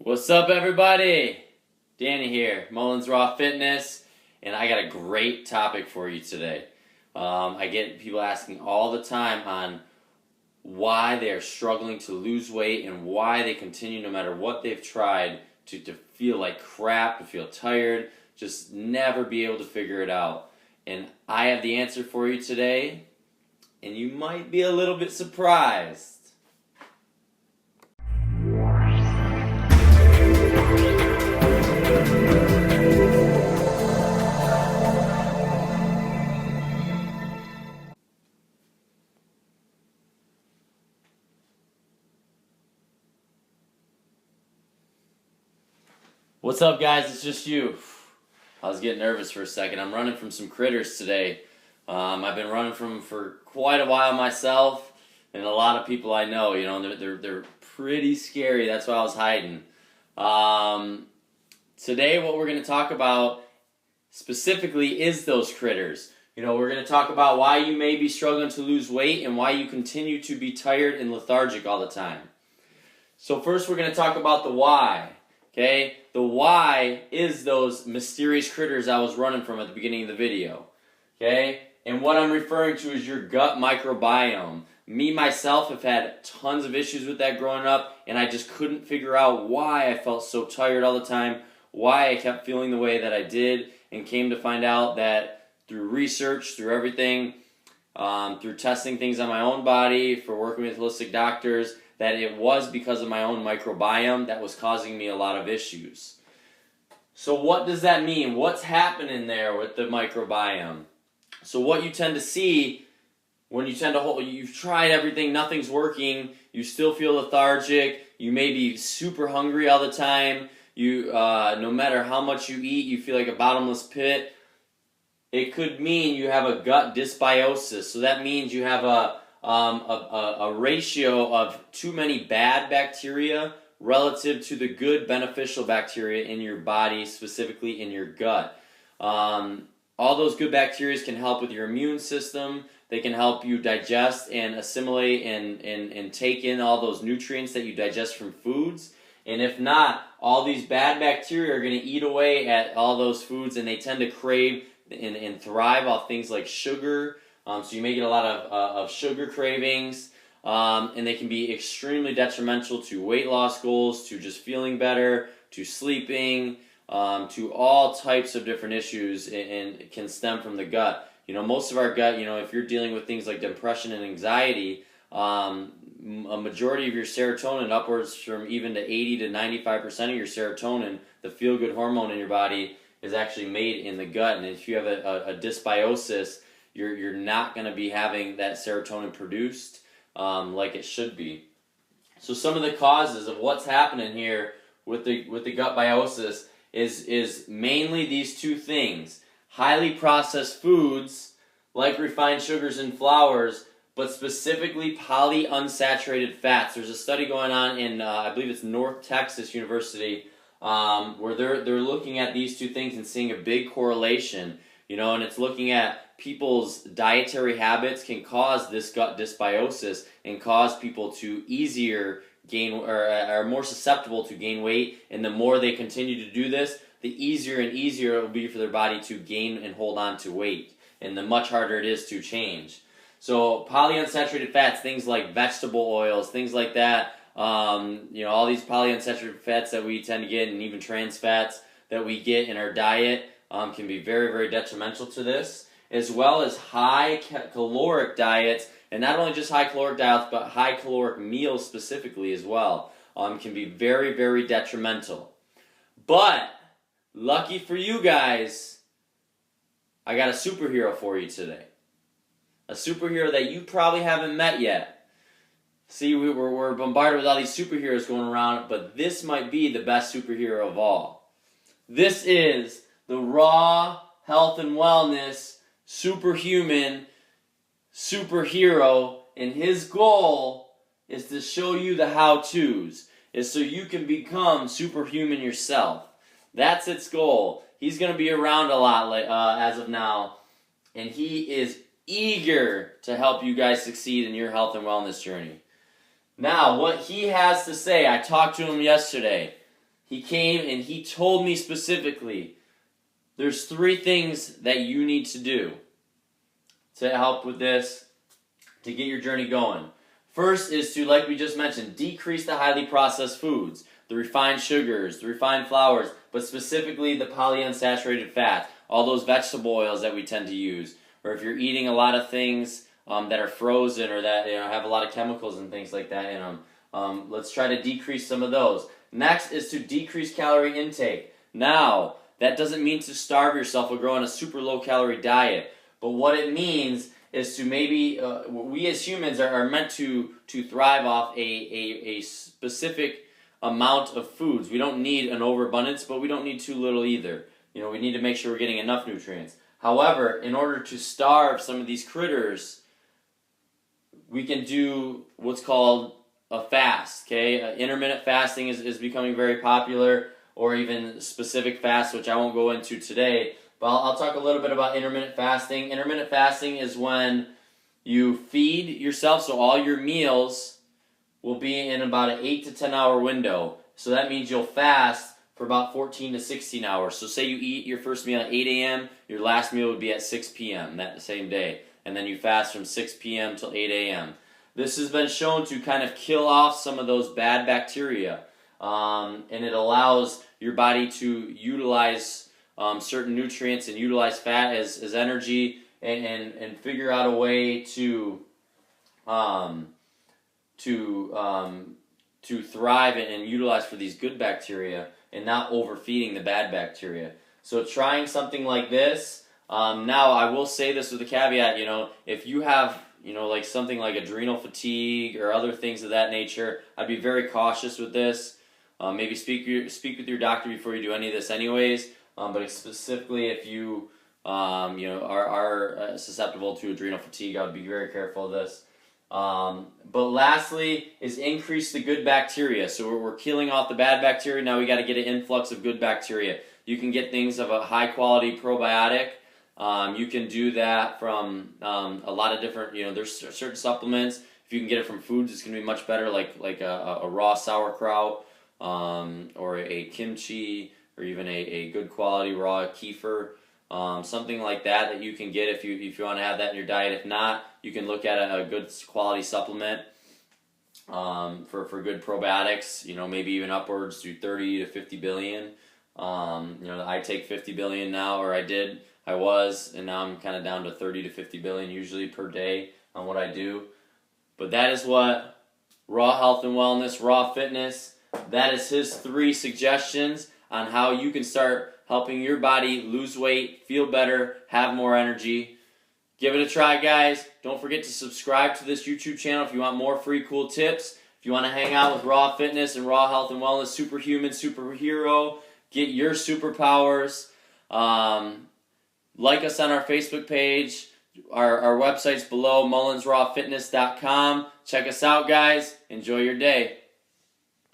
What's up, everybody? Danny here, Mullins Raw Fitness, and I got a great topic for you today. I get people asking all the time on why they are struggling to lose weight and why they continue, no matter what they've tried, to feel like crap, to feel tired, just never be able to figure it out. And I have the answer for you today, and you might be a little bit surprised. What's up, guys? It's just you. I was getting nervous for a second. I'm running from some critters today. I've been running from them for quite a while myself, and a lot of people I know, they're pretty scary. That's why I was hiding. Today, what we're going to talk about specifically is those critters. We're going to talk about why you may be struggling to lose weight and why you continue to be tired and lethargic all the time. So first, we're going to talk about the why. Okay, the why is those mysterious critters I was running from at the beginning of the video. Okay, and what I'm referring to is your gut microbiome. Me, myself, have had tons of issues with that growing up, and I just couldn't figure out why I felt so tired all the time, why I kept feeling the way that I did, and came to find out that through research, through everything, through testing things on my own body, for working with holistic doctors, that it was because of my own microbiome that was causing me a lot of issues. So what does that mean? What's happening there with the microbiome? So what you tend to see when you tend to hold, you've tried everything, nothing's working, you still feel lethargic, you may be super hungry all the time, you no matter how much you eat, you feel like a bottomless pit. It could mean you have a gut dysbiosis. So that means you have a ratio of too many bad bacteria relative to the good beneficial bacteria in your body, specifically in your gut. All those good bacteria can help with your immune system. They can help you digest and assimilate and take in all those nutrients that you digest from foods. And if not, all these bad bacteria are going to eat away at all those foods, and they tend to crave and thrive off things like sugar. So you may get a lot of sugar cravings, and they can be extremely detrimental to weight loss goals, to just feeling better, to sleeping, to all types of different issues, and can stem from the gut. Most of our gut, if you're dealing with things like depression and anxiety, a majority of your serotonin, upwards from even to 80 to 95% of your serotonin, the feel-good hormone in your body, is actually made in the gut. And if you have a dysbiosis, you're not going to be having that serotonin produced like it should be. So some of the causes of what's happening here with the gut biosis is mainly these two things: highly processed foods like refined sugars and flours, but specifically polyunsaturated fats. There's a study going on in I believe it's North Texas University where they're looking at these two things and seeing a big correlation. And it's looking at people's dietary habits can cause this gut dysbiosis and cause people to easier gain or are more susceptible to gain weight. And the more they continue to do this, the easier and easier it will be for their body to gain and hold on to weight, and the much harder it is to change. So polyunsaturated fats, things like vegetable oils, things like that, all these polyunsaturated fats that we tend to get, and even trans fats that we get in our diet, can be very, very detrimental to this, as well as high caloric diets, and not only just high caloric diets, but high caloric meals specifically as well, can be very, very detrimental. But, lucky for you guys, I got a superhero for you today. A superhero that you probably haven't met yet. See, we're bombarded with all these superheroes going around, but this might be the best superhero of all. This is the Raw Health and Wellness superhuman superhero, and his goal is to show you the how-tos, is so you can become superhuman yourself. That's its goal. He's going to be around a lot as of now, and he is eager to help you guys succeed in your health and wellness journey. Now, what he has to say, I talked to him yesterday. He came and he told me specifically, there's 3 things that you need to do to help with this, to get your journey going. First is to, like we just mentioned, decrease the highly processed foods, the refined sugars, the refined flours, but specifically the polyunsaturated fats, all those vegetable oils that we tend to use. Or if you're eating a lot of things that are frozen or that have a lot of chemicals and things like that in them, let's try to decrease some of those. Next is to decrease calorie intake. Now, that doesn't mean to starve yourself or go on a super low calorie diet, but what it means is to maybe, we as humans are meant to thrive off a specific amount of foods. We don't need an overabundance, but we don't need too little either. We need to make sure we're getting enough nutrients. However, in order to starve some of these critters, we can do what's called a fast, okay? Intermittent fasting is becoming very popular, or even specific fasts, which I won't go into today. But I'll talk a little bit about intermittent fasting. Intermittent fasting is when you feed yourself, so all your meals will be in about an 8 to 10 hour window. So that means you'll fast for about 14 to 16 hours. So say you eat your first meal at 8 a.m., your last meal would be at 6 p.m. that same day. And then you fast from 6 p.m. till 8 a.m. This has been shown to kind of kill off some of those bad bacteria. And it allows your body to utilize certain nutrients and utilize fat as energy and figure out a way to thrive and utilize for these good bacteria and not overfeeding the bad bacteria. So trying something like this, now I will say this with a caveat, if you have, like something like adrenal fatigue or other things of that nature, I'd be very cautious with this. Maybe speak with your doctor before you do any of this anyways, but specifically if you are susceptible to adrenal fatigue, I would be very careful of this. But lastly is increase the good bacteria. So we're killing off the bad bacteria. Now we got to get an influx of good bacteria. You can get things of a high quality probiotic. You can do that from a lot of different, there's certain supplements. If you can get it from foods, it's going to be much better, like a raw sauerkraut, or a kimchi, or even a good quality raw kefir. Something like that you can get if you want to have that in your diet. If not, you can look at a good quality supplement for good probiotics. Maybe even upwards to 30 to 50 billion. I take 50 billion now, or I was, and now I'm kind of down to 30 to 50 billion usually per day on what I do. But that is what Raw Health and Wellness, Raw Fitness, that is his 3 suggestions on how you can start helping your body lose weight, feel better, have more energy. Give it a try, guys. Don't forget to subscribe to this YouTube channel if you want more free cool tips. If you want to hang out with Raw Fitness and Raw Health and Wellness, superhuman, superhero, get your superpowers. Like us on our Facebook page. Our website's below, mullinsrawfitness.com. Check us out, guys. Enjoy your day.